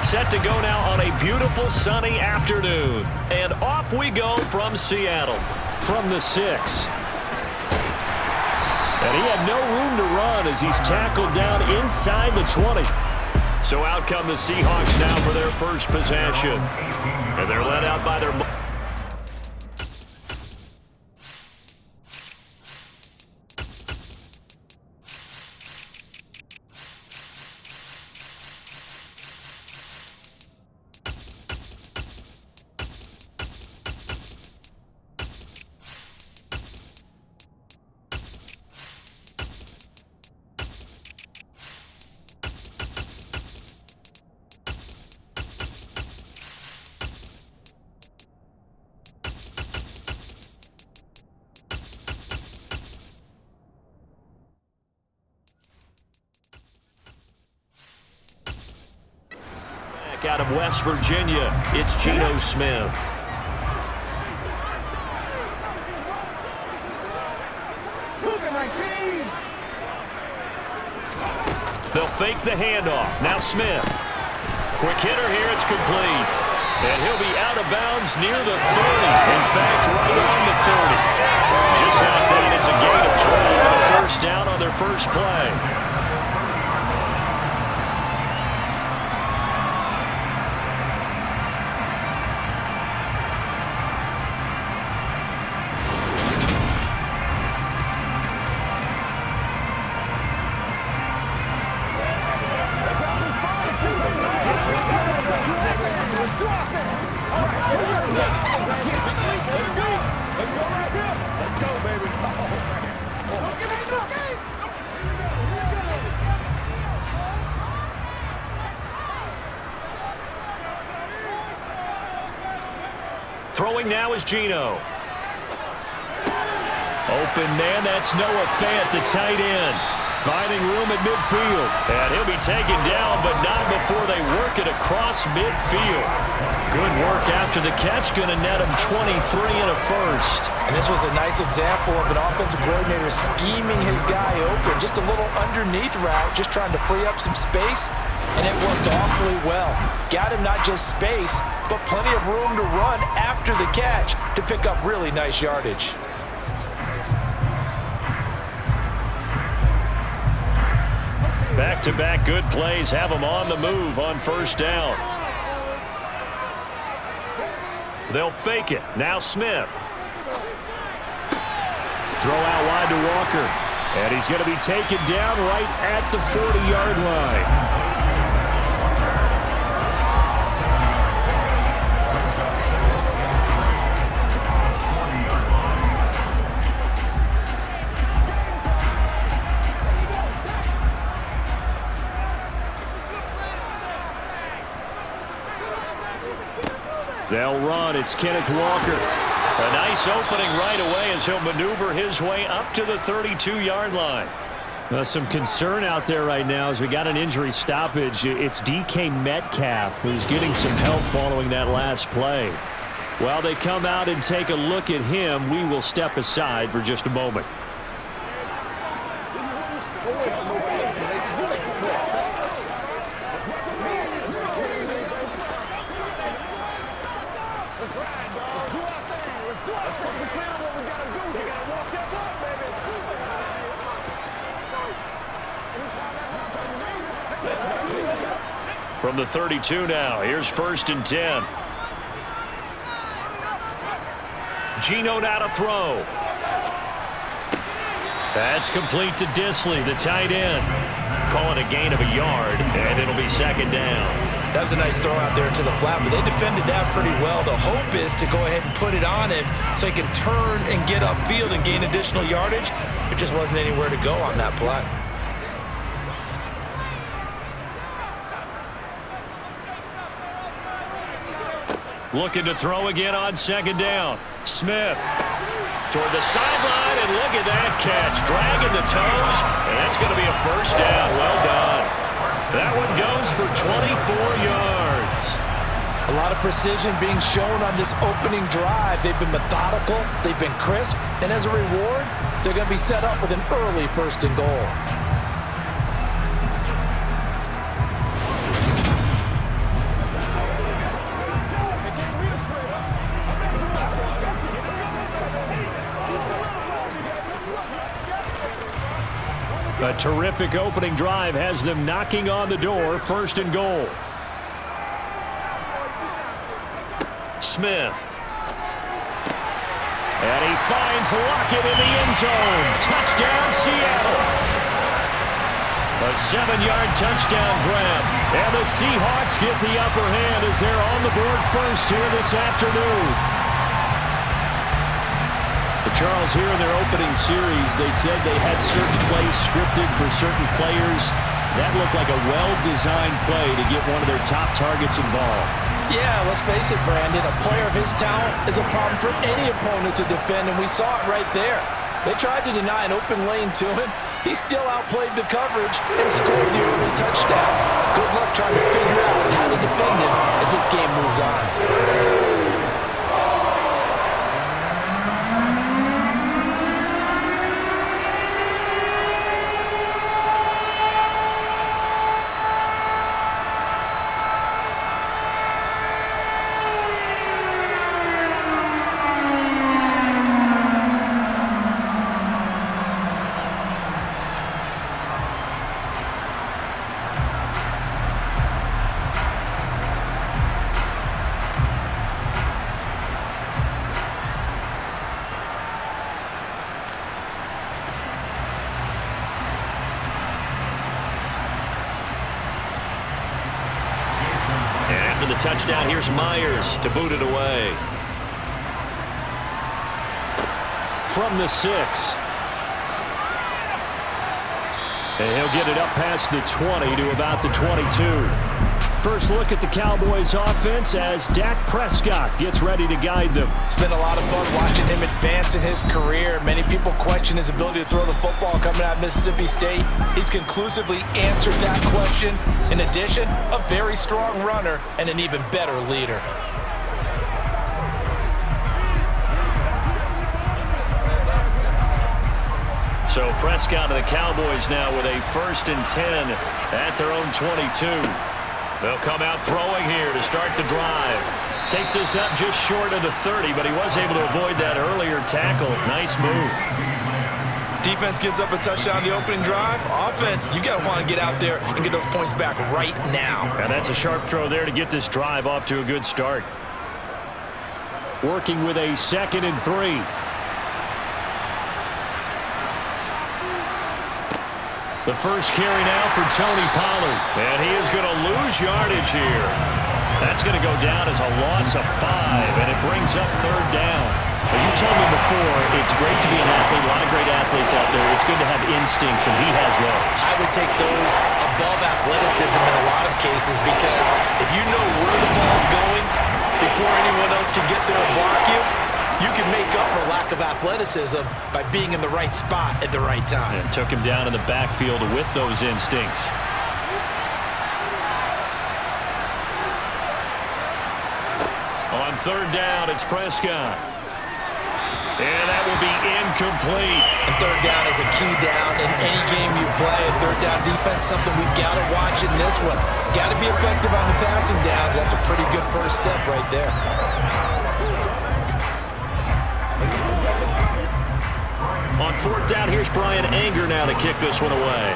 Set to go now on a beautiful sunny afternoon. And off we go from Seattle. From the 6. And he had no room to run as he's tackled down inside the 20. So out come the Seahawks now for their first possession. And they're led out by their... out of West Virginia, it's Geno Smith. They'll fake the handoff. Now Smith. Quick hitter here, it's complete. And he'll be out of bounds near the 30. In fact, right on the 30. Just like that, it's a gain of 12 and a first down on their first play. Throwing now is Geno. Open man, that's Noah Fant, the tight end. Finding room at midfield. And he'll be taken down, but not before they work it across midfield. Good work after the catch, going to net him 23 and a first. And this was a nice example of an offensive coordinator scheming his guy open. Just a little underneath route, just trying to free up some space. And it worked awfully well. Got him not just space, but plenty of room to run after the catch to pick up really nice yardage. Back-to-back good plays have him on the move on first down. They'll fake it. Now Smith. Throw out wide to Walker. And he's going to be taken down right at the 40-yard line. They'll run. It's Kenneth Walker. A nice opening right away as he'll maneuver his way up to the 32-yard line. Some concern out there right now as we got an injury stoppage. It's DK Metcalf who's getting some help following that last play. While they come out and take a look at him, we will step aside for just a moment. From the 32 now, here's 1st and 10. Geno now to throw. That's complete to Disley, the tight end. Call it a gain of a yard, and it'll be 2nd down. That was a nice throw out there to the flat, but they defended that pretty well. The hope is to go ahead and put it on him so he can turn and get upfield and gain additional yardage. There just wasn't anywhere to go on that play. Looking to throw again on 2nd down. Smith toward the sideline, and look at that catch. Dragging the toes, and that's going to be a first down. Well done. That one goes for 24 yards. A lot of precision being shown on this opening drive. They've been methodical, they've been crisp, and as a reward, they're going to be set up with an early 1st and goal. A terrific opening drive has them knocking on the door. 1st and goal. Smith. And he finds Lockett in the end zone. Touchdown, Seattle. A 7-yard touchdown grab. And the Seahawks get the upper hand as they're on the board first here this afternoon. Charles, here in their opening series, they said they had certain plays scripted for certain players. That looked like a well-designed play to get one of their top targets involved. Yeah, let's face it, Brandon. A player of his talent is a problem for any opponent to defend, and we saw it right there. They tried to deny an open lane to him. He still outplayed the coverage and scored the early touchdown. Good luck trying to figure out how to defend him as this game moves on. After the touchdown, here's Myers to boot it away. From the 6. And he'll get it up past the 20 to about the 22. First look at the Cowboys offense as Dak Prescott gets ready to guide them. It's been a lot of fun watching him advance in his career. Many people question his ability to throw the football coming out of Mississippi State. He's conclusively answered that question. In addition, a very strong runner and an even better leader. So Prescott and the Cowboys now with a 1st and 10 at their own 22. They'll come out throwing here to start the drive. Takes this up just short of the 30, but he was able to avoid that earlier tackle. Nice move. Defense gives up a touchdown the opening drive. Offense, you got to want to get out there and get those points back right now. And that's a sharp throw there to get this drive off to a good start. Working with a 2nd and 3. The first carry now for Tony Pollard. And he is going to lose yardage here. That's going to go down as a loss of 5, and it brings up 3rd down. Well, you told me before, it's great to be an athlete. A lot of great athletes out there. It's good to have instincts, and he has those. I would take those above athleticism in a lot of cases because if you know where the ball's going before anyone else can get there and block you, you can make up for lack of athleticism by being in the right spot at the right time. And took him down in the backfield with those instincts. On 3rd down, it's Prescott. And that will be incomplete. And 3rd down is a key down in any game you play. And 3rd down defense, something we've got to watch in this one. Got to be effective on the passing downs. That's a pretty good first step right there. On 4th down, here's Brian Anger now to kick this one away.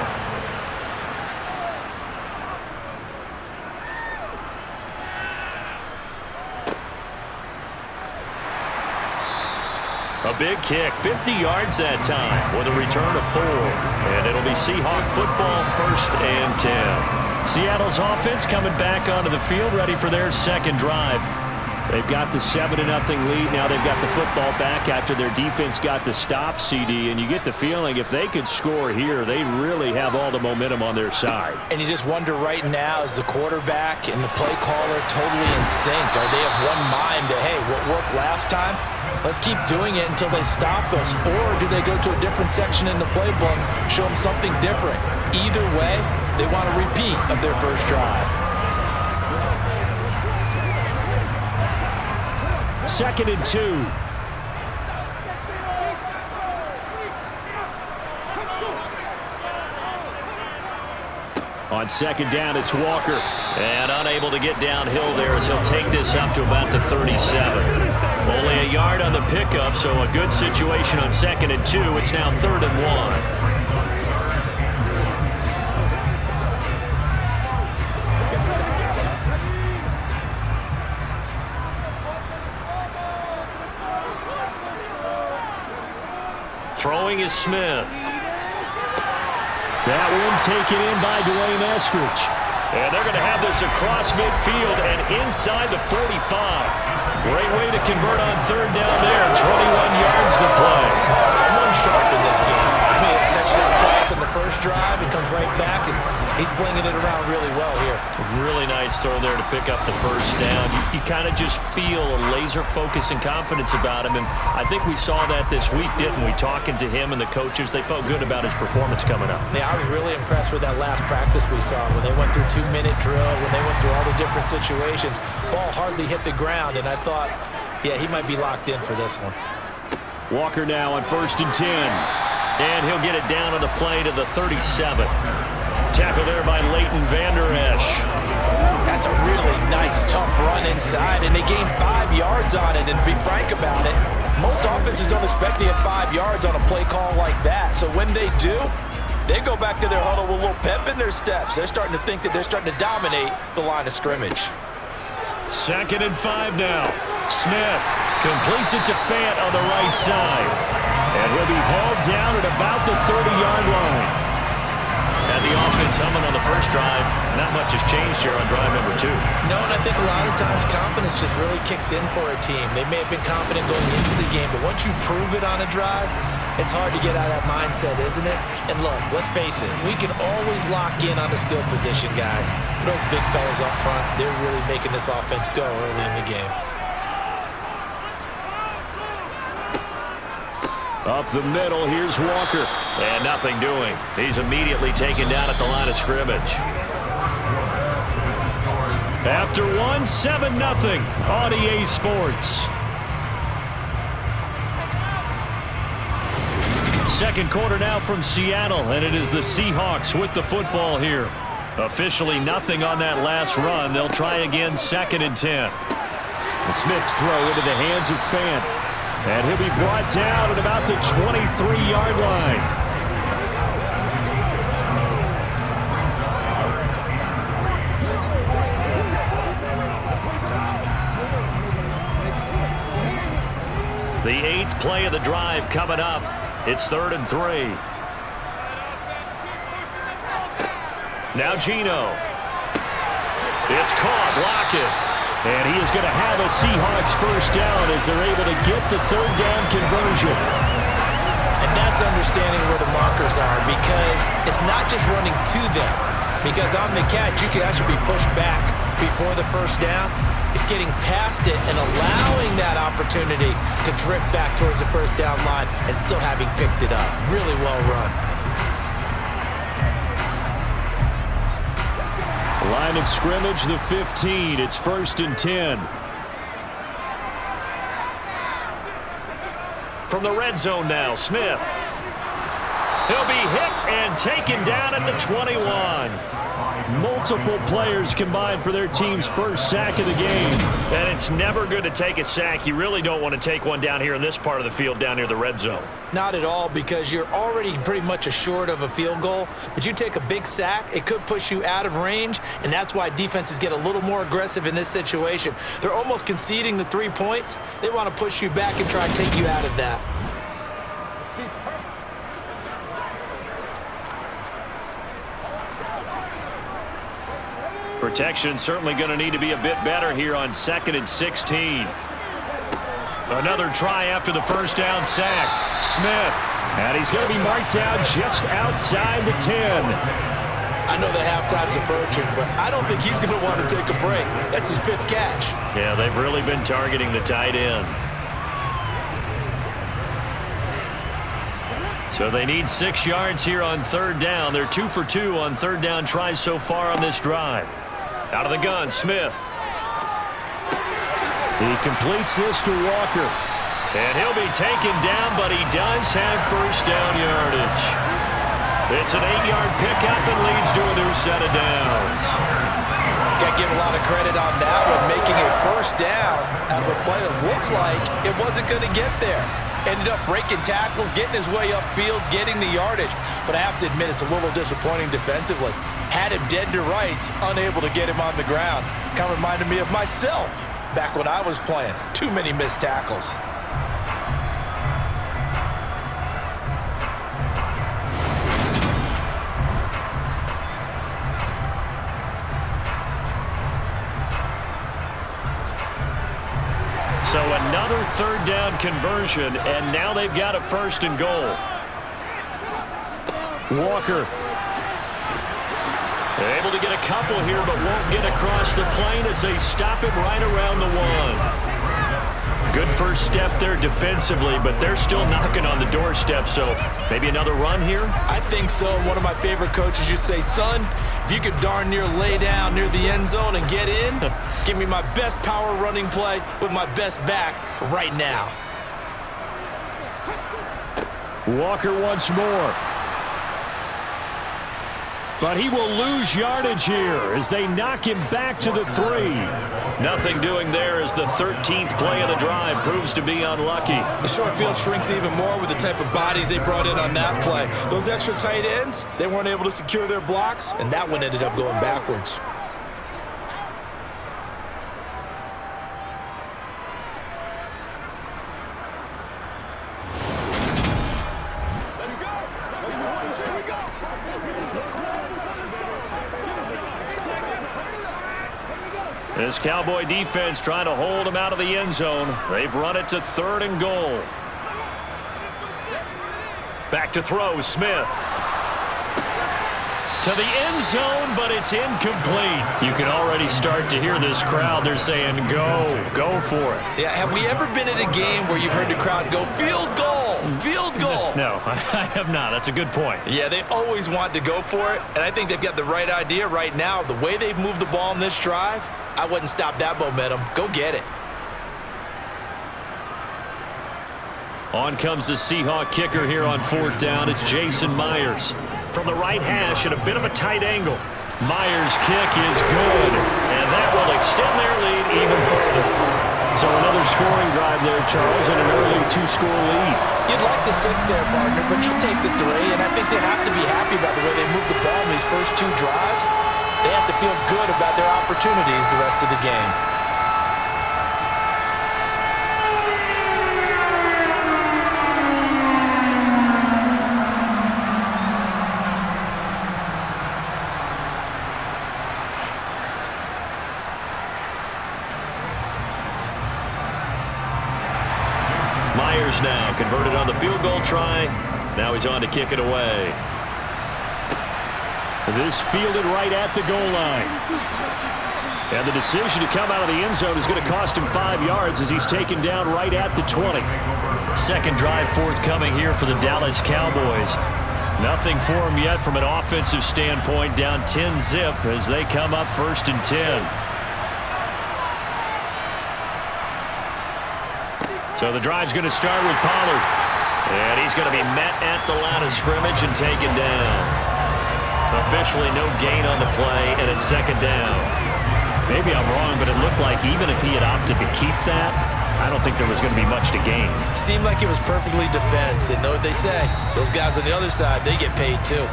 A big kick, 50 yards that time with a return of 4. And it'll be Seahawk football, 1st and 10. Seattle's offense coming back onto the field, ready for their 2nd drive. They've got the 7-0 lead. Now they've got the football back after their defense got the stop, CD. And you get the feeling if they could score here, they really have all the momentum on their side. And you just wonder right now, is the quarterback and the play caller totally in sync? Are they of one mind that, hey, what worked last time? Let's keep doing it until they stop us. Or do they go to a different section in the playbook, show them something different? Either way, they want a repeat of their first drive. 2nd and 2. On 2nd down, it's Walker. And unable to get downhill there as he'll take this up to about the 37. Only a yard on the pickup, so a good situation on 2nd and 2. It's now 3rd and 1. Throwing is Smith. That one taken in by Dwayne Eskridge. And they're going to have this across midfield and inside the 45. Great way to convert on third down there. 21 yards to play. Someone sharp in this game. I mean, a touchdown pass on the first drive. He comes right back, and he's flinging it around really well here. Really nice throw there to pick up the first down. You kind of just feel a laser focus and confidence about him, and I think we saw that this week, didn't we? Talking to him and the coaches, they felt good about his performance coming up. Yeah, I was really impressed with that last practice we saw when they went through 2-minute drill, when they went through all the different situations. Ball hardly hit the ground, and I thought, yeah, he might be locked in for this one. Walker now on 1st and 10. And he'll get it down on the play to the 37. Tackle there by Leighton Vander Esch. That's a really nice, tough run inside, and they gained 5 yards on it. And to be frank about it, most offenses don't expect to get 5 yards on a play call like that. So when they do, they go back to their huddle with a little pep in their steps. They're starting to think that they're starting to dominate the line of scrimmage. 2nd and 5 now. Smith completes it to Fant on the right side. And he'll be hauled down at about the 30-yard line. And the offense humming on the first drive. Not much has changed here on drive number 2. No, and I think a lot of times confidence just really kicks in for a team. They may have been confident going into the game, but once you prove it on a drive, it's hard to get out of that mindset, isn't it? And look, let's face it, we can always lock in on the skill position, guys. But those big fellas up front, they're really making this offense go early in the game. Up the middle, here's Walker. And nothing doing. He's immediately taken down at the line of scrimmage. After one, 7-0 on EA Sports. Second quarter now from Seattle, and it is the Seahawks with the football here. Officially nothing on that last run. They'll try again, 2nd and 10. The Smith's throw into the hands of Fant. And he'll be brought down at about the 23-yard line. The 8th play of the drive coming up. It's 3rd and 3. Now Geno. It's caught. Lockett. And he is going to have a Seahawks first down as they're able to get the 3rd down conversion. And that's understanding where the markers are, because it's not just running to them. Because on the catch, you can actually be pushed back before the first down. It's getting past it and allowing that opportunity to drift back towards the first down line and still having picked it up. Really well run. Line of scrimmage, the 15. It's 1st and 10. From the red zone now, Smith. He'll be hit and taken down at the 21. Multiple players combined for their team's first sack of the game. And it's never good to take a sack. You really don't want to take one down here in this part of the field, down near the red zone. Not at all, because you're already pretty much assured of a field goal. But you take a big sack, it could push you out of range, and that's why defenses get a little more aggressive in this situation. They're almost conceding the 3 points. They want to push you back and try and take you out of that. Protection certainly going to need to be a bit better here on 2nd and 16. Another try after the first down sack. Smith. And he's going to be marked down just outside the 10. I know the halftime's approaching, but I don't think he's going to want to take a break. That's his 5th catch. Yeah, they've really been targeting the tight end. So they need 6 yards here on 3rd down. They're 2 for 2 on 3rd down tries so far on this drive. Out of the gun, Smith. He completes this to Walker. And he'll be taken down, but he does have first down yardage. It's an 8-yard pickup and leads to a new set of downs. Got to give a lot of credit on that one, making a first down out of a play that looks like it wasn't going to get there. Ended up breaking tackles, getting his way upfield, getting the yardage. But I have to admit, it's a little disappointing defensively. Had him dead to rights, unable to get him on the ground. Kind of reminded me of myself back when I was playing. Too many missed tackles. another third down conversion, and now they've got a 1st and goal. Walker. Able to get a couple here, but won't get across the plane as they stop him right around the 1. Good first step there defensively, but they're still knocking on the doorstep, so maybe another run here? I think so. One of my favorite coaches used to say, son, if you could darn near lay down near the end zone and get in, give me my best power running play with my best back right now. Walker once more. But he will lose yardage here as they knock him back to the 3. Nothing doing there as the 13th play of the drive proves to be unlucky. The short field shrinks even more with the type of bodies they brought in on that play. Those extra tight ends, they weren't able to secure their blocks, and that one ended up going backwards. This Cowboy defense trying to hold him out of the end zone. They've run it to 3rd and goal. Back to throw, Smith. To the end zone, but it's incomplete. You can already start to hear this crowd. They're saying, go for it. Yeah, have we ever been at a game where you've heard the crowd go, field goal, field goal? No, I have not. That's a good point. Yeah, they always want to go for it, and I think they've got the right idea right now. The way they've moved the ball in this drive, I wouldn't stop that momentum. Go get it. On comes the Seahawk kicker here on 4th down. It's Jason Myers. From the right hash at a bit of a tight angle. Myers' kick is good, and that will extend their lead even further. So another scoring drive there, Charles, and an early 2-score lead. You'd like the 6 there, partner, but you'll take the 3, and I think they have to be happy about the way they moved the ball in these first 2 drives. They have to feel good about their opportunities the rest of the game. Myers now converted on the field goal try. Now he's on to kick it away. This fielded right at the goal line. And the decision to come out of the end zone is going to cost him 5 yards as he's taken down right at the 20. Second drive forthcoming here for the Dallas Cowboys. Nothing for him yet from an offensive standpoint, down 10-zip as they come up 1st and 10. So the drive's going to start with Pollard. And he's going to be met at the line of scrimmage and taken down. Officially no gain on the play, and it's 2nd down. Maybe I'm wrong, but it looked like even if he had opted to keep that, I don't think there was going to be much to gain. Seemed like it was perfectly defense, and know what they say. Those guys on the other side, they get paid too.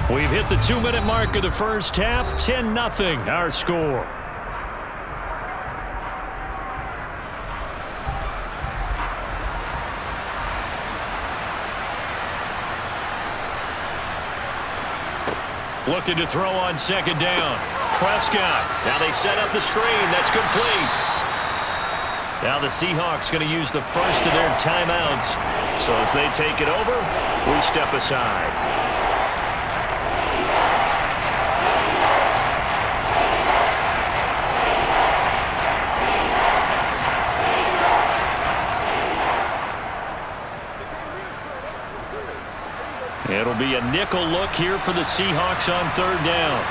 We've hit the 2-minute mark of the first half. 10-0 our score. Looking to throw on 2nd down. Prescott. Now they set up the screen. That's complete. Now the Seahawks going to use the first of their timeouts. So as they take it over, we step aside. It'll be a nickel look here for the Seahawks on 3rd down.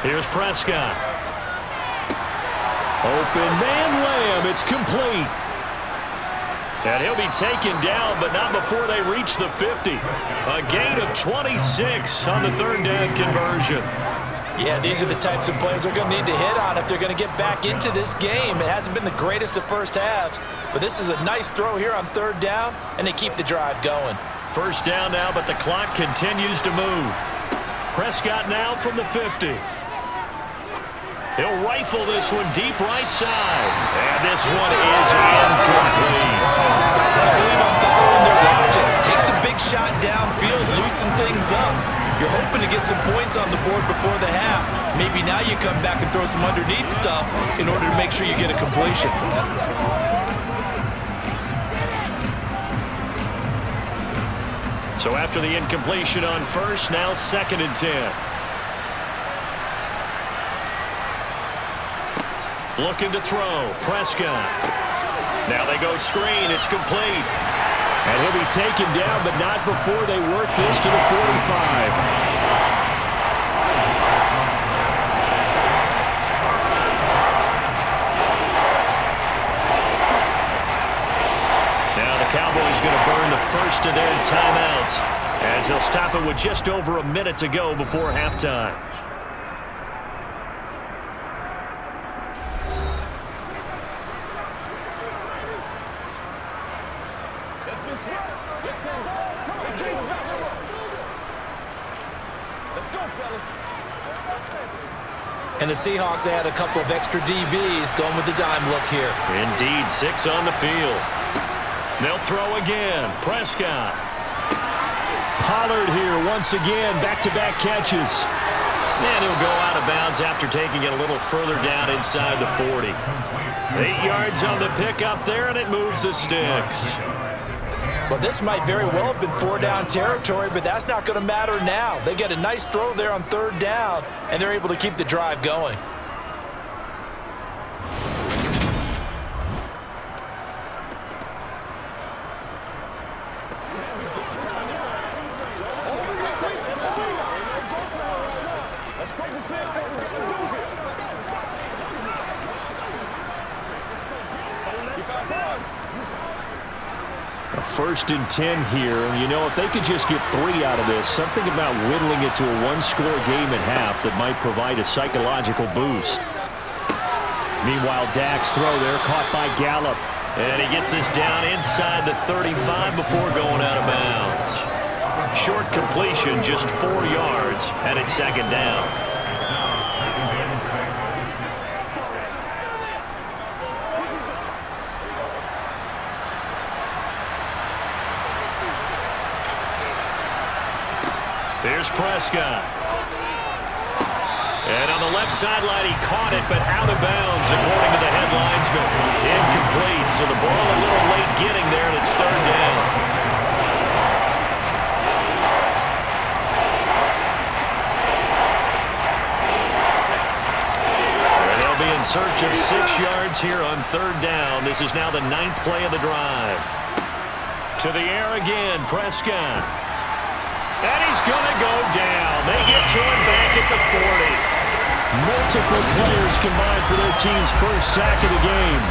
Here's Prescott. Open man Lamb. It's complete. And he'll be taken down, but not before they reach the 50. A gain of 26 on the 3rd down conversion. Yeah, these are the types of plays they're going to need to hit on if they're going to get back into this game. It hasn't been the greatest of first halves, but this is a nice throw here on 3rd down, and they keep the drive going. 1st down now, but the clock continues to move. Prescott now from the 50. He'll rifle this one deep right side. And this one is incomplete. I believe I'm following their logic. Take the big shot downfield, loosen things up. You're hoping to get put some points on the board before the half. Maybe now you come back and throw some underneath stuff in order to make sure you get a completion. So after the incompletion on first, now 2nd and 10. Looking to throw. Prescott. Now they go screen. It's complete. And he'll be taken down, but not before they work this to the 45. Now the Cowboys going to burn the first of their timeouts as they'll stop it with just over a minute to go before halftime. And the Seahawks add a couple of extra DBs going with the dime look here. Indeed, 6 on the field. They'll throw again. Prescott. Pollard here once again. Back-to-back catches. And he'll go out of bounds after taking it a little further down inside the 40. 8 yards on the pickup there, and it moves the sticks. Well, this might very well have been 4-down territory, but that's not going to matter now. They get a nice throw there on 3rd down, and they're able to keep the drive going. First and 10 here. You know, if they could just get 3 out of this, something about whittling it to a 1-score game at half that might provide a psychological boost. Meanwhile, Dak's throw there caught by Gallup. And he gets this down inside the 35 before going out of bounds. Short completion, just 4 yards, and it's 2nd down. Here's Prescott. And on the left sideline, he caught it, but out of bounds, according to the head linesman. Incomplete, so the ball a little late getting there, and it's 3rd down. And they'll be in search of 6 yards here on 3rd down. This is now the 9th play of the drive. To the air again, Prescott. And he's going to go down. They get to him back at the 40. Multiple players combined for their team's first sack of the game.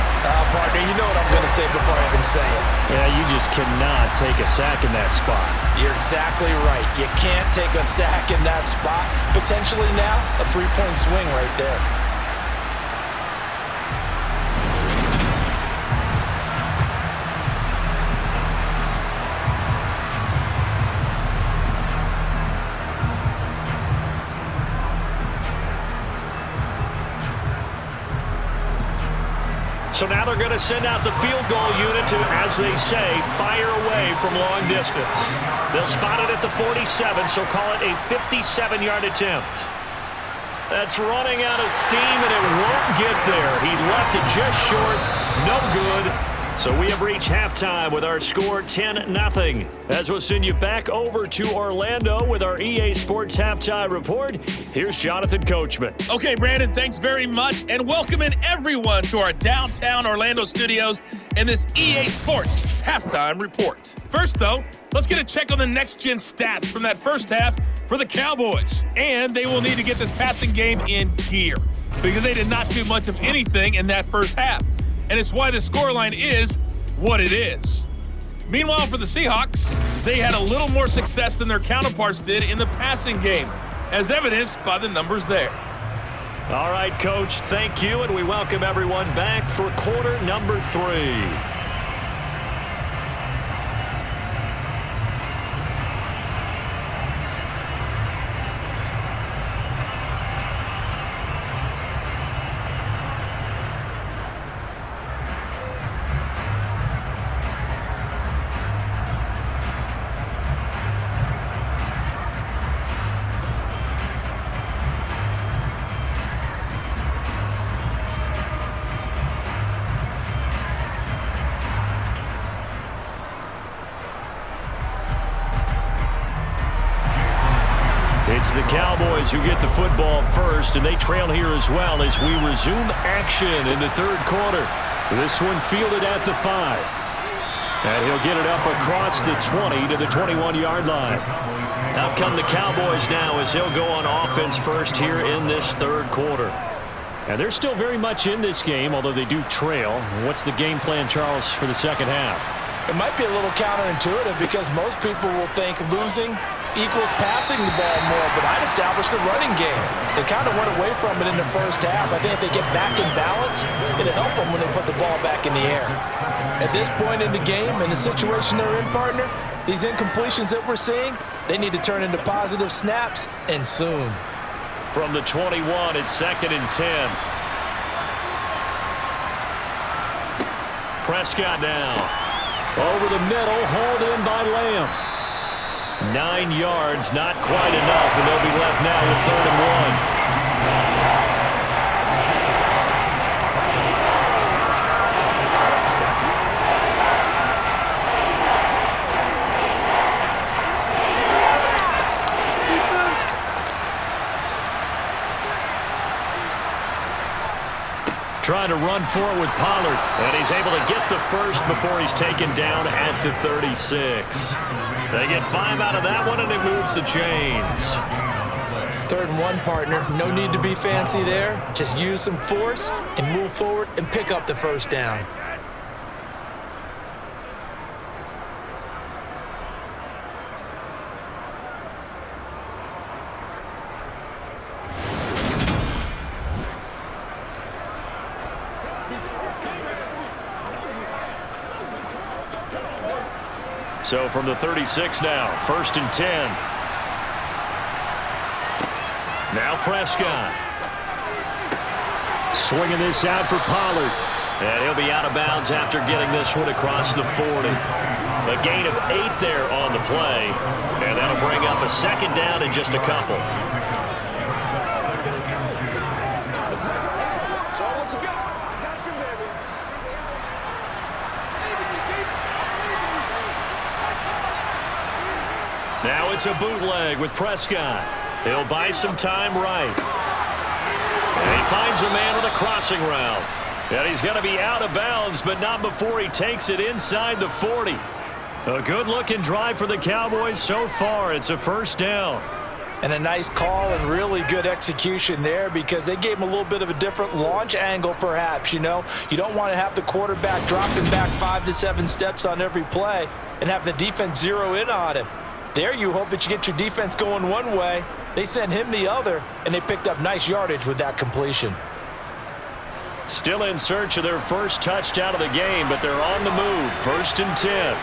Partner, you know what I'm going to say before I even say it. Yeah, you just cannot take a sack in that spot. You're exactly right. You can't take a sack in that spot. Potentially now, a 3-point swing right there. So now they're going to send out the field goal unit to, as they say, fire away from long distance. They'll spot it at the 47, so call it a 57-yard attempt. That's running out of steam, and it won't get there. He left it just short. No good. So we have reached halftime with our score 10-0. As we'll send you back over to Orlando with our EA Sports Halftime Report, here's Jonathan Coachman. Okay, Brandon, thanks very much, and welcome in everyone to our downtown Orlando studios and this EA Sports Halftime Report. First, though, let's get a check on the next-gen stats from that first half for the Cowboys. And they will need to get this passing game in gear because they did not do much of anything in that first half. And it's why the scoreline is what it is. Meanwhile, for the Seahawks, they had a little more success than their counterparts did in the passing game, as evidenced by the numbers there. All right, Coach, thank you, and we welcome everyone back for quarter number 3. It's the Cowboys who get the football first, and they trail here as well as we resume action in the third quarter. This one fielded at the 5. And he'll get it up across the 20 to the 21-yard line. Out come the Cowboys now as they'll go on offense first here in this third quarter. And they're still very much in this game, although they do trail. What's the game plan, Charles, for the second half? It might be a little counterintuitive because most people will think losing equals passing the ball more, but I'd establish the running game. They kind of went away from it in the first half. I think if they get back in balance, it'll help them when they put the ball back in the air. At this point in the game, in the situation they're in, partner, these incompletions that we're seeing, they need to turn into positive snaps, and soon. From the 21, it's 2nd and 10. Prescott now. Over the middle, hauled in by Lamb. 9 yards, not quite enough, and they'll be left now with 3rd and 1. Trying to run for it with Pollard, and he's able to get the first before he's taken down at the 36. They get 5 out of that one, and it moves the chains. 3rd and 1, partner. No need to be fancy there. Just use some force and move forward and pick up the first down. So from the 36 now, 1st and 10. Now Prescott. Swinging this out for Pollard. And he'll be out of bounds after getting this one across the 40. A gain of 8 there on the play. And that'll bring up a 2nd down in just a couple. Now it's a bootleg with Prescott. He'll buy some time right. And he finds a man with a crossing route. And he's going to be out of bounds, but not before he takes it inside the 40. A good-looking drive for the Cowboys so far. It's a 1st down. And a nice call and really good execution there because they gave him a little bit of a different launch angle perhaps, you know. You don't want to have the quarterback dropping back 5 to 7 steps on every play and have the defense zero in on him. There you hope that you get your defense going one way. They sent him the other, and they picked up nice yardage with that completion. Still in search of their first touchdown of the game, but they're on the move. 1st and 10.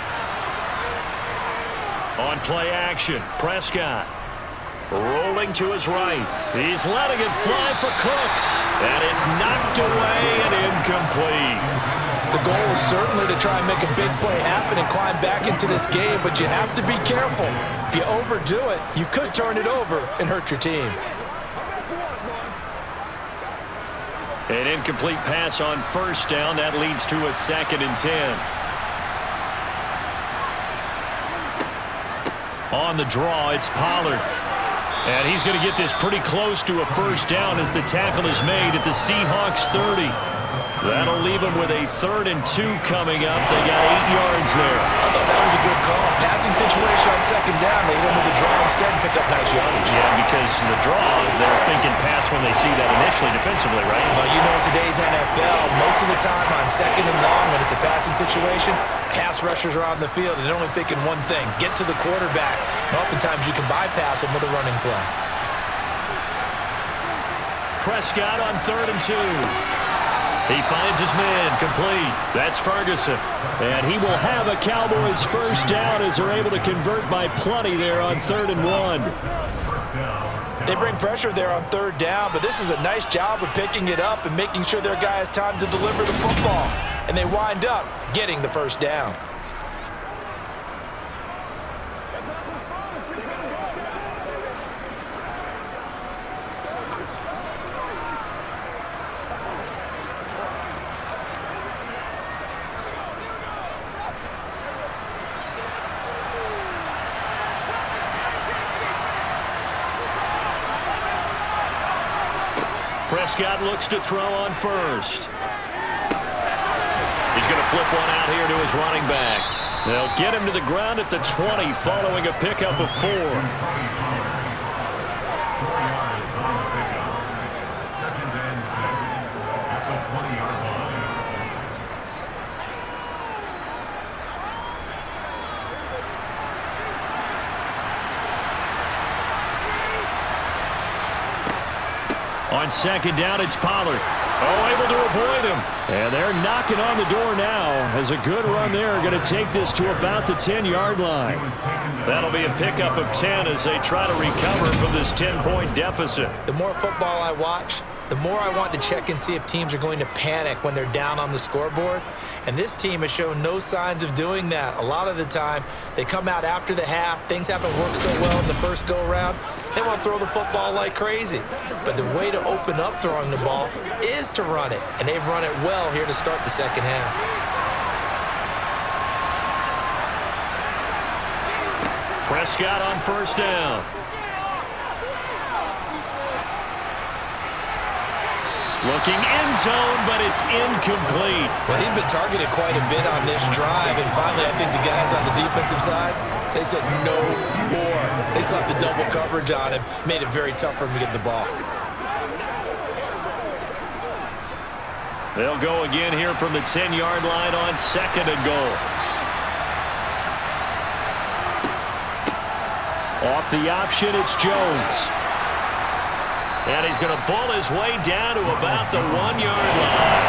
On play action, Prescott. Rolling to his right. He's letting it fly for Cooks. And it's knocked away and incomplete. The goal is certainly to try and make a big play happen and climb back into this game, but you have to be careful. If you overdo it, you could turn it over and hurt your team. An incomplete pass on 1st down. That leads to a 2nd and 10. On the draw, it's Pollard. And he's going to get this pretty close to a 1st down as the tackle is made at the Seahawks 30. That'll leave them with a 3rd and 2 coming up. They got 8 yards there. I thought that was a good call. Passing situation on 2nd down. They hit him with the draw instead and pick up nice yardage. Yeah, because the draw, they're thinking pass when they see that initially defensively, right? Well, you know, in today's NFL, most of the time on 2nd and long when it's a passing situation, pass rushers are on the field and they're only thinking one thing, get to the quarterback. And oftentimes you can bypass him with a running play. Prescott on 3rd and 2. He finds his man complete. That's Ferguson. And he will have a Cowboys 1st down as they're able to convert by plenty there on 3rd and 1. They bring pressure there on 3rd down, but this is a nice job of picking it up and making sure their guy has time to deliver the football. And they wind up getting the 1st down. Prescott looks to throw on first. He's going to flip one out here to his running back. They'll get him to the ground at the 20 following a pickup of 4. On second down, it's Pollard. Oh, able to avoid him. And they're knocking on the door now as a good run there. Going to take this to about the 10-yard line. That'll be a pickup of 10 as they try to recover from this 10-point deficit. The more football I watch, the more I want to check and see if teams are going to panic when they're down on the scoreboard. And this team has shown no signs of doing that. A lot of the time, they come out after the half. Things haven't worked so well in the first go-around. They want to throw the football like crazy. But the way to open up throwing the ball is to run it. And they've run it well here to start the second half. Prescott on first down. Looking end zone, but it's incomplete. Well, he'd been targeted quite a bit on this drive, and finally I think the guys on the defensive side, they said no more. They slapped the double coverage on him, made it very tough for him to get the ball. They'll go again here from the 10-yard line on second and goal. Off the option, it's Jones. And he's going to bull his way down to about the 1-yard line.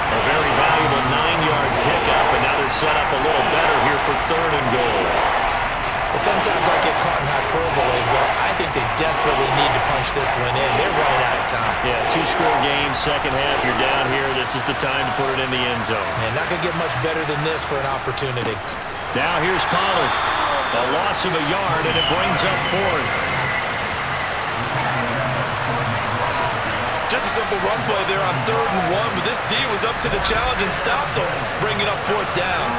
A very valuable 9-yard pickup, and now they're set up a little better here for third and goal. Sometimes I get caught in hyperbole, but I think they desperately need to punch this one in. They're running out of time. Yeah, 2-score game, second half, you're down here. This is the time to put it in the end zone. Man, not going to get much better than this for an opportunity. Now here's Pollard. A loss of a yard, and it brings up fourth. Just a simple run play there on 3rd and 1, but this D was up to the challenge and stopped him, bringing up 4th down.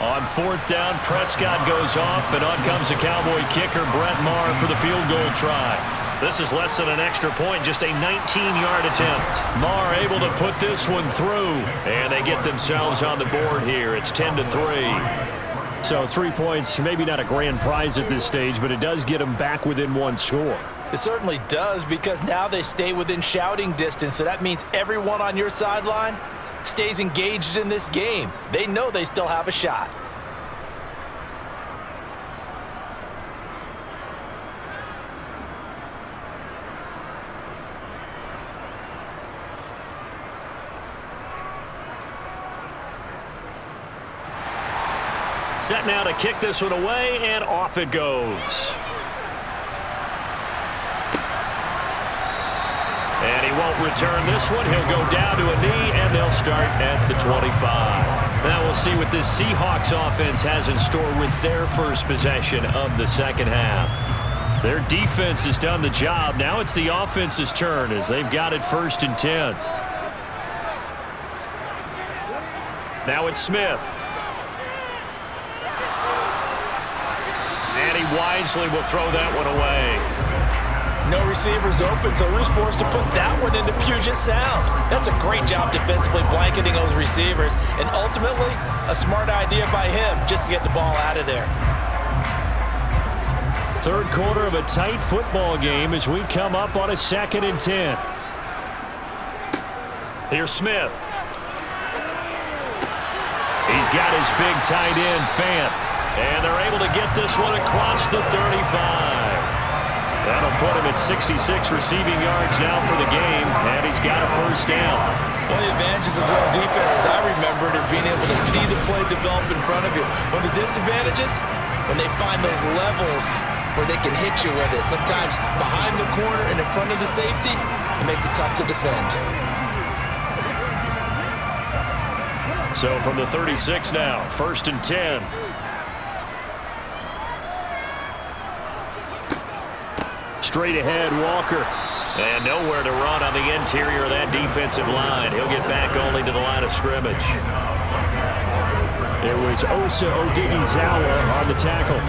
On 4th down, Prescott goes off, and on comes the Cowboy kicker, Brett Maher, for the field goal try. This is less than an extra point, just a 19-yard attempt. Maher able to put this one through, and they get themselves on the board here. It's 10-3. So 3 points, maybe not a grand prize at this stage, but it does get them back within one score. It certainly does, because now they stay within shouting distance, so that means everyone on your sideline stays engaged in this game. They know they still have a shot. Set now to kick this one away, and off it goes. And he won't return this one. He'll go down to a knee, and they'll start at the 25. Now we'll see what this Seahawks offense has in store with their first possession of the second half. Their defense has done the job. Now it's the offense's turn as they've got it 1st and 10. Now it's Smith. And he wisely will throw that one away. No receivers open, so who's forced to put that one into Puget Sound? That's a great job defensively blanketing those receivers, and ultimately a smart idea by him just to get the ball out of there. Third quarter of a tight football game as we come up on a 2nd and 10. Here's Smith. He's got his big tight end, Fant, and they're able to get this one across the 35. That'll put him at 66 receiving yards now for the game, and he's got a 1st down. One of the advantages of zone defense, as I remember it, is being able to see the play develop in front of you. One of the disadvantages, when they find those levels where they can hit you with it. Sometimes behind the corner and in front of the safety, it makes it tough to defend. So from the 36 now, 1st and 10. Straight ahead, Walker. And nowhere to run on the interior of that defensive line. He'll get back only to the line of scrimmage. It was Osa Odighizuwa on the tackle.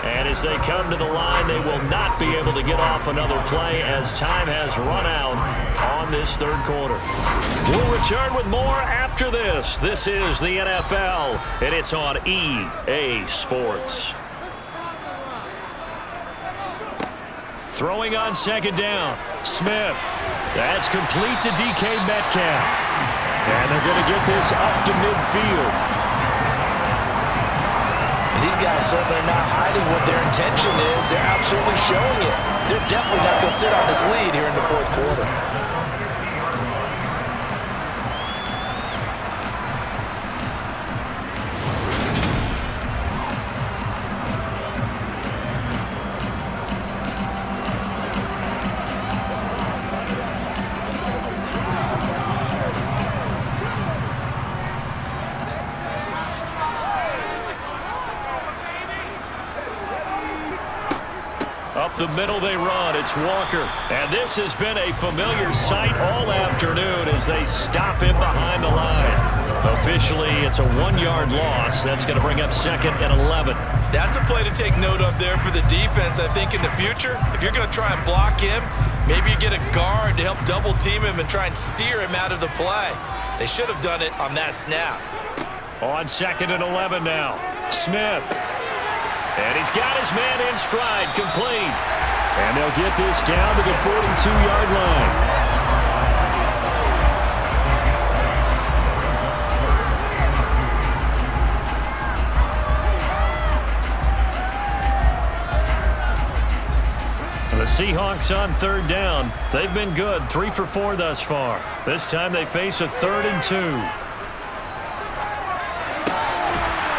And as they come to the line, they will not be able to get off another play as time has run out on this third quarter. We'll return with more after this. This is the NFL, and it's on EA Sports. Throwing on second down, Smith. That's complete to DK Metcalf. And they're going to get this up to midfield. These guys certainly are not hiding what their intention is. They're absolutely showing it. They're definitely not going to sit on this lead here in the fourth quarter. Up the middle they run. It's Walker. And this has been a familiar sight all afternoon as they stop him behind the line. Officially, it's a 1-yard loss. That's going to bring up 2nd and 11. That's a play to take note of there for the defense, I think, in the future. If you're going to try and block him, maybe you get a guard to help double team him and try and steer him out of the play. They should have done it on that snap. On 2nd and 11 now. Smith. And he's got his man in stride, complete. And they'll get this down to the 42-yard line. The Seahawks on third down. They've been good, 3 for 4 thus far. This time they face a 3rd and 2.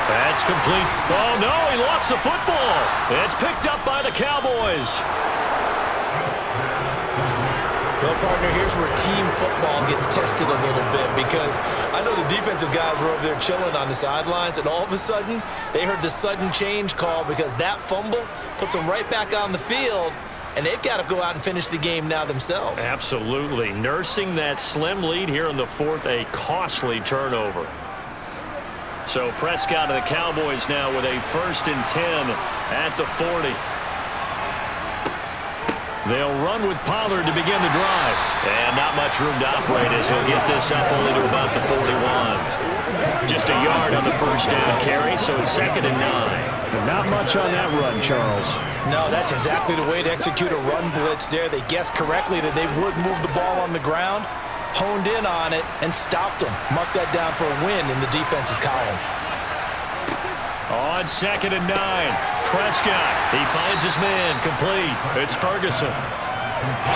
That's complete. Oh, no, he lost the football. It's picked up by the Cowboys. Well, partner, here's where team football gets tested a little bit because I know the defensive guys were over there chilling on the sidelines, and all of a sudden, they heard the sudden change call because that fumble puts them right back on the field, and they've got to go out and finish the game now themselves. Absolutely. Nursing that slim lead here in the 4th, a costly turnover. So Prescott and the Cowboys now with a 1st and 10 at the 40. They'll run with Pollard to begin the drive. And not much room to operate as he'll get this up only to about the 41. Just a yard on the 1st down carry, so it's 2nd and 9. Not much on that run, Charles. No, that's exactly the way to execute a run blitz there. They guessed correctly that they would move the ball on the ground, honed in on it, and stopped them. Mark that down for a win in the defense's column. On 2nd and 9, Prescott. He finds his man, complete. It's Ferguson.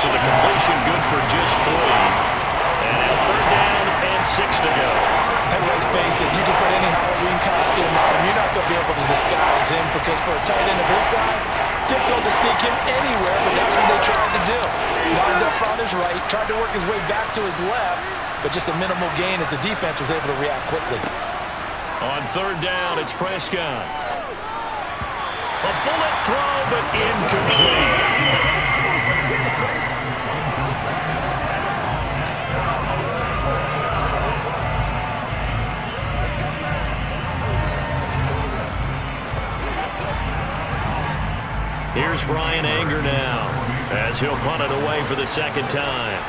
So the completion good for just 3. And now 3rd down and 6 to go. And let's face it, you can put any Halloween costume on him. You're not going to be able to disguise him because for a tight end of his size, difficult to sneak him anywhere, but that's what they tried to do. Lined up on his right, tried to work his way back to his left, but just a minimal gain as the defense was able to react quickly. On 3rd down, it's Prescott. A bullet throw, but incomplete. Here's Brian Anger now as he'll punt it away for the 2nd time.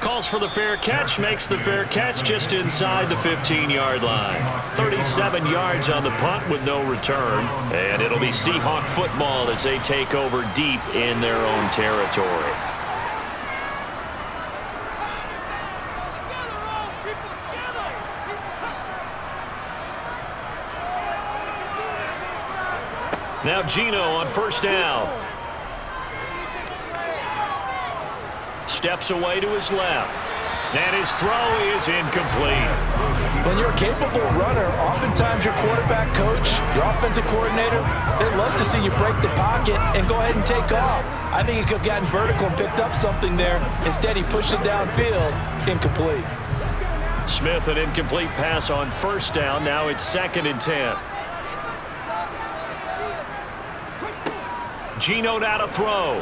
Calls for the fair catch, makes the fair catch just inside the 15-yard line. 37 yards on the punt with no return, and it'll be Seahawk football as they take over deep in their own territory. Now Gino on 1st down. Steps away to his left. And his throw is incomplete. When you're a capable runner, oftentimes your quarterback coach, your offensive coordinator, they love to see you break the pocket and go ahead and take off. I think he could have gotten vertical and picked up something there. Instead, he pushed it downfield, incomplete. Smith, an incomplete pass on first down. Now it's 2nd and 10. Geno now to throw.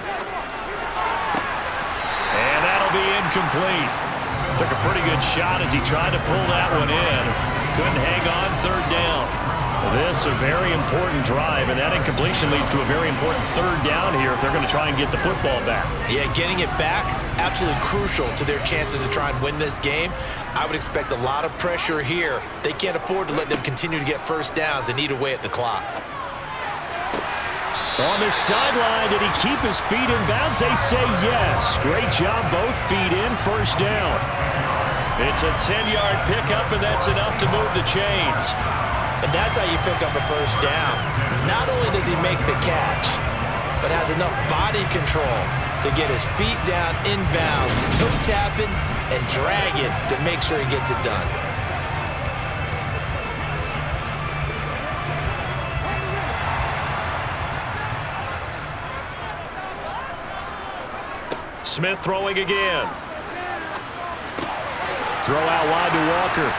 And that'll be incomplete. Took a pretty good shot as he tried to pull that one in. Couldn't hang on 3rd down. This a very important drive, and that incompletion leads to a very important 3rd down here if they're going to try and get the football back. Yeah, getting it back, absolutely crucial to their chances to try and win this game. I would expect a lot of pressure here. They can't afford to let them continue to get first downs and eat away at the clock. On the sideline, did he keep his feet in bounds? They say yes. Great job, both feet in, first down. It's a 10-yard pickup, and that's enough to move the chains. And that's how you pick up a first down. Not only does he make the catch, but has enough body control to get his feet down inbounds, toe tapping and dragging to make sure he gets it done. Smith throwing again. Throw out wide to Walker.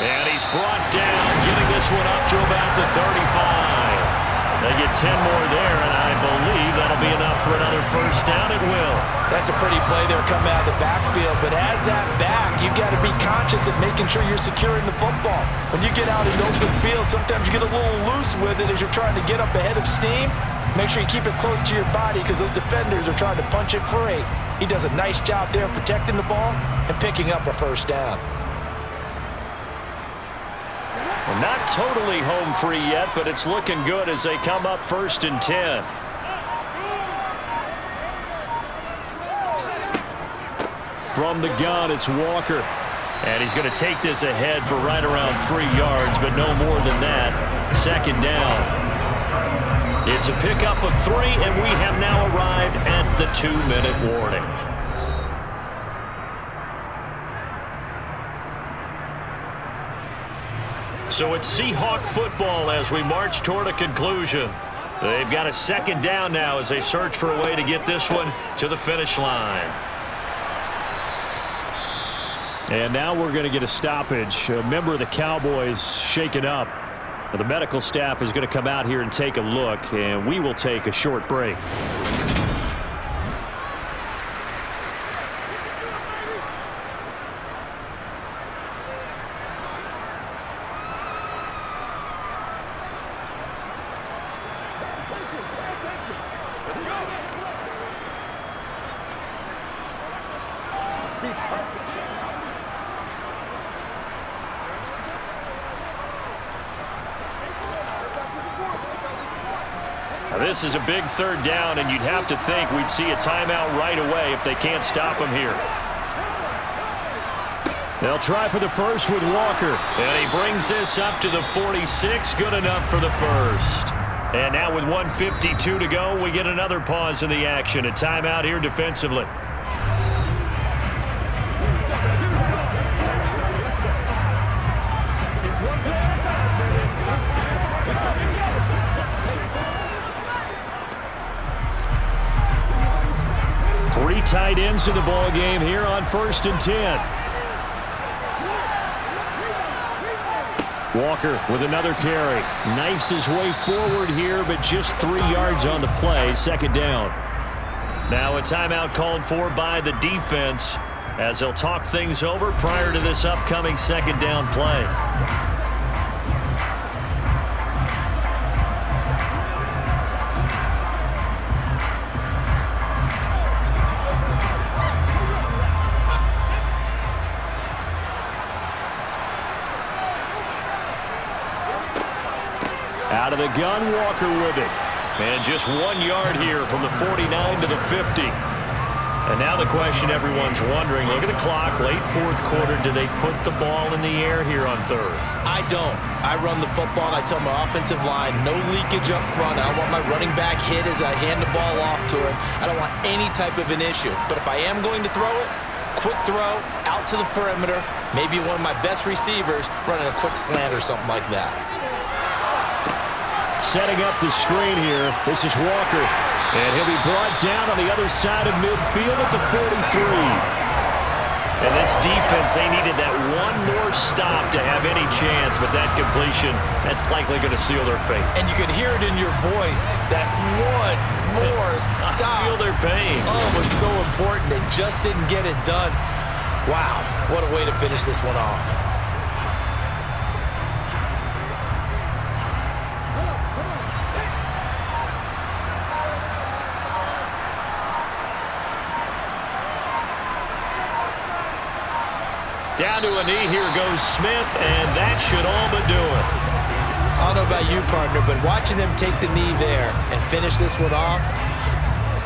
And he's brought down, getting this one up to about the 35. They get 10 more there, and I believe that'll be enough for another first down. It will. That's a pretty play there coming out of the backfield, but as that back, you've got to be conscious of making sure you're securing the football. When you get out in open field, sometimes you get a little loose with it as you're trying to get up ahead of steam. Make sure you keep it close to your body because those defenders are trying to punch it free. He does a nice job there protecting the ball and picking up a first down. Well, not totally home free yet, but it's looking good as they come up 1st and 10. From the gun, it's Walker. And he's going to take this ahead for right around 3 yards, but no more than that. 2nd down. It's a pickup of 3, and we have now arrived at the 2-minute warning. So it's Seahawk football as we march toward a conclusion. They've got a 2nd down now as they search for a way to get this one to the finish line. And now we're going to get a stoppage. A member of the Cowboys shaken up. The medical staff is going to come out here and take a look, and we will take a short break. This is a big 3rd down, and you'd have to think we'd see a timeout right away if they can't stop him here. They'll try for the first with Walker. And he brings this up to the 46. Good enough for the first. And now with 1:52 to go, we get another pause in the action. A timeout here defensively. Tight ends in the ball game here on 1st and 10. Walker with another carry. Knifes his way forward here, but just 3 yards on the play. 2nd down. Now a timeout called for by the defense as they'll talk things over prior to this upcoming 2nd down play. Out of the gun, Walker with it. And just 1 yard here from the 49 to the 50. And now the question everyone's wondering, look at the clock, late 4th quarter, do they put the ball in the air here on 3rd? I don't. I run the football, and I tell my offensive line, no leakage up front. I don't want my running back hit as I hand the ball off to him. I don't want any type of an issue. But if I am going to throw it, quick throw out to the perimeter. Maybe one of my best receivers running a quick slant or something like that. Setting up the screen here. This is Walker. And he'll be brought down on the other side of midfield at the 43. And this defense, they needed that one more stop to have any chance, but that completion, that's likely going to seal their fate. And you could hear it in your voice, that one more stop. I feel their pain. Oh, it was so important. They just didn't get it done. Wow, what a way to finish this one off. Down to a knee, here goes Smith, and that should all but do it. I don't know about you, partner, but watching them take the knee there and finish this one off,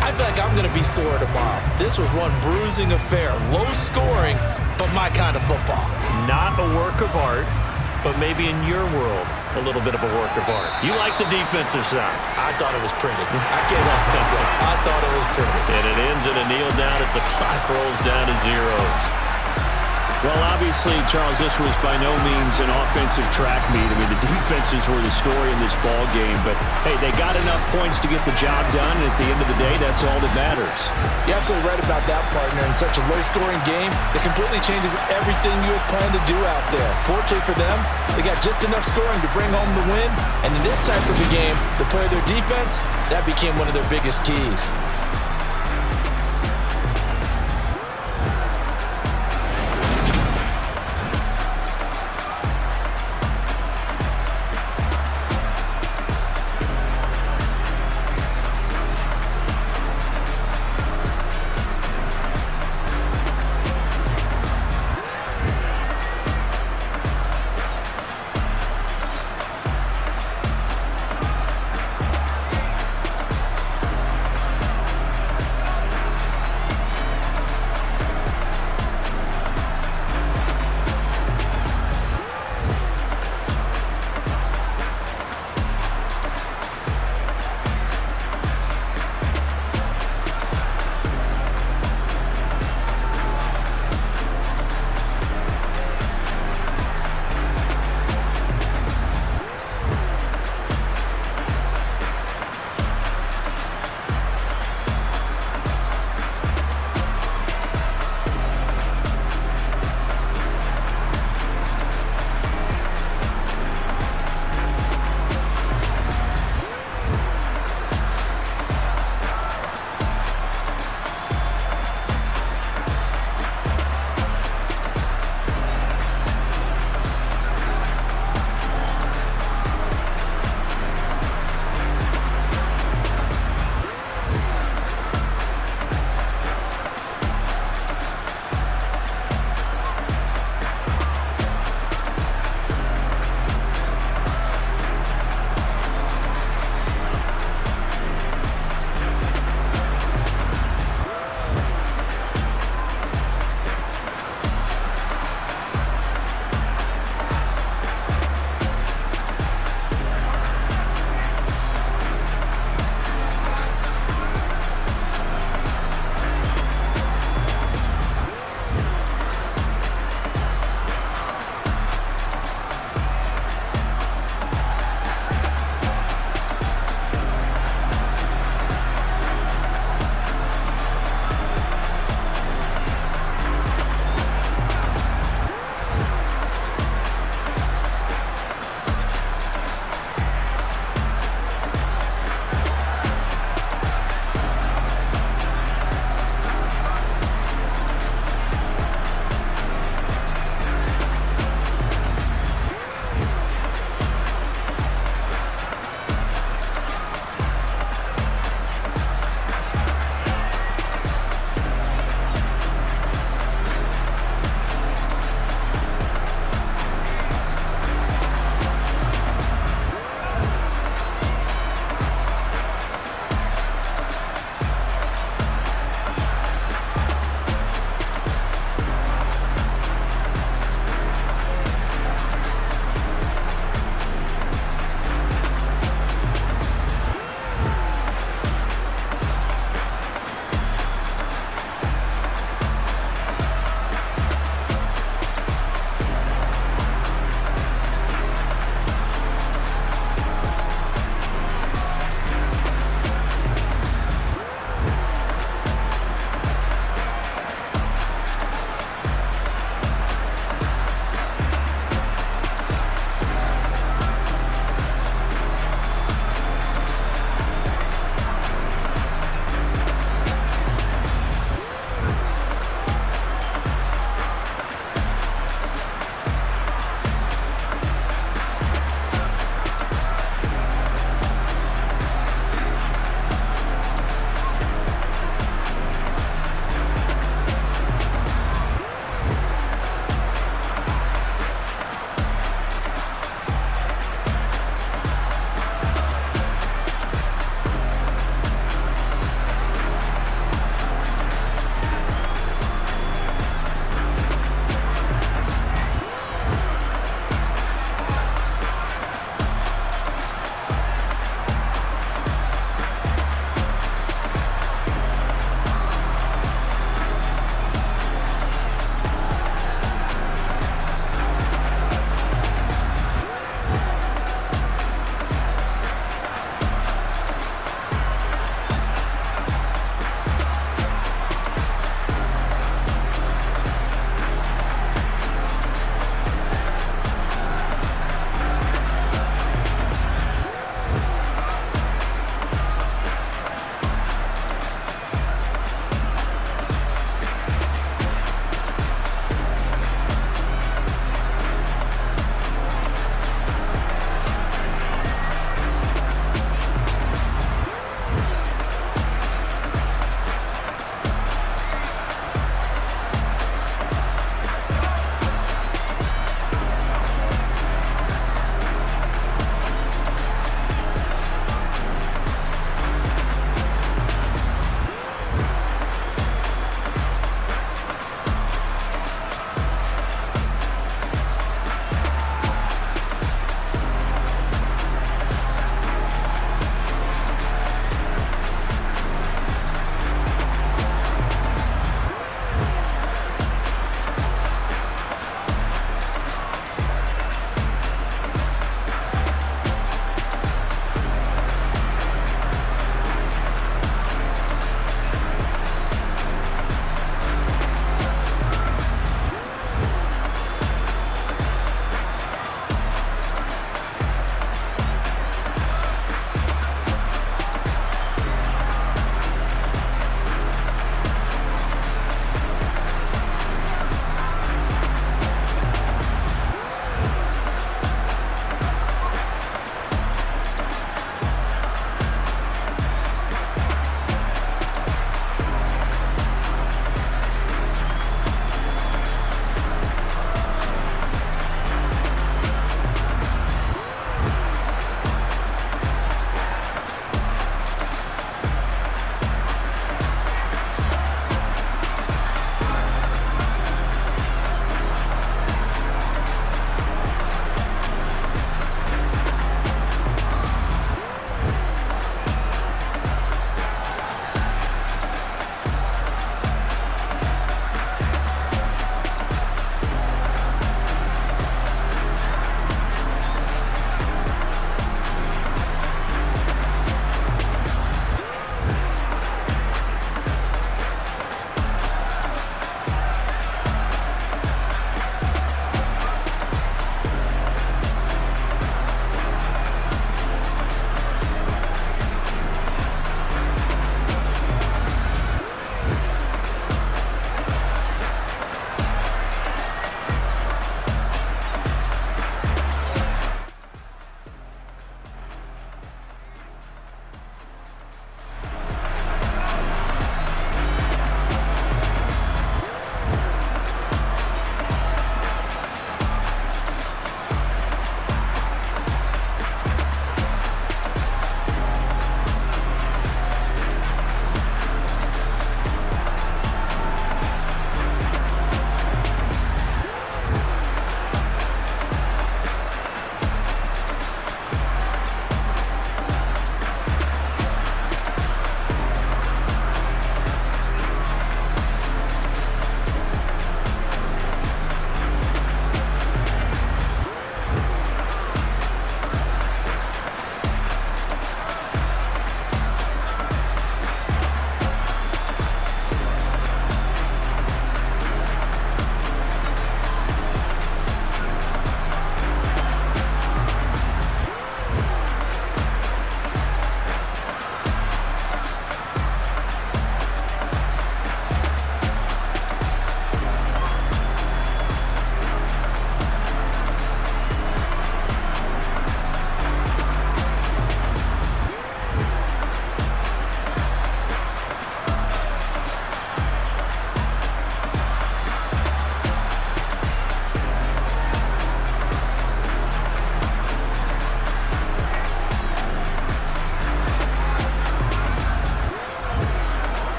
I feel like I'm going to be sore tomorrow. This was one bruising affair. Low scoring, but my kind of football. Not a work of art, but maybe in your world, a little bit of a work of art. You like the defensive side. I thought it was pretty. I can't help myself. I thought it was pretty. And it ends in a kneel down as the clock rolls down to zeros. Well, obviously, Charles, this was by no means an offensive track meet. I mean, the defenses were the story in this ball game, but, hey, they got enough points to get the job done, and at the end of the day, that's all that matters. You're absolutely right about that, partner. In such a low-scoring game, it completely changes everything you had planned to do out there. Fortunately for them, they got just enough scoring to bring home the win, and in this type of a game, to play their defense, that became one of their biggest keys.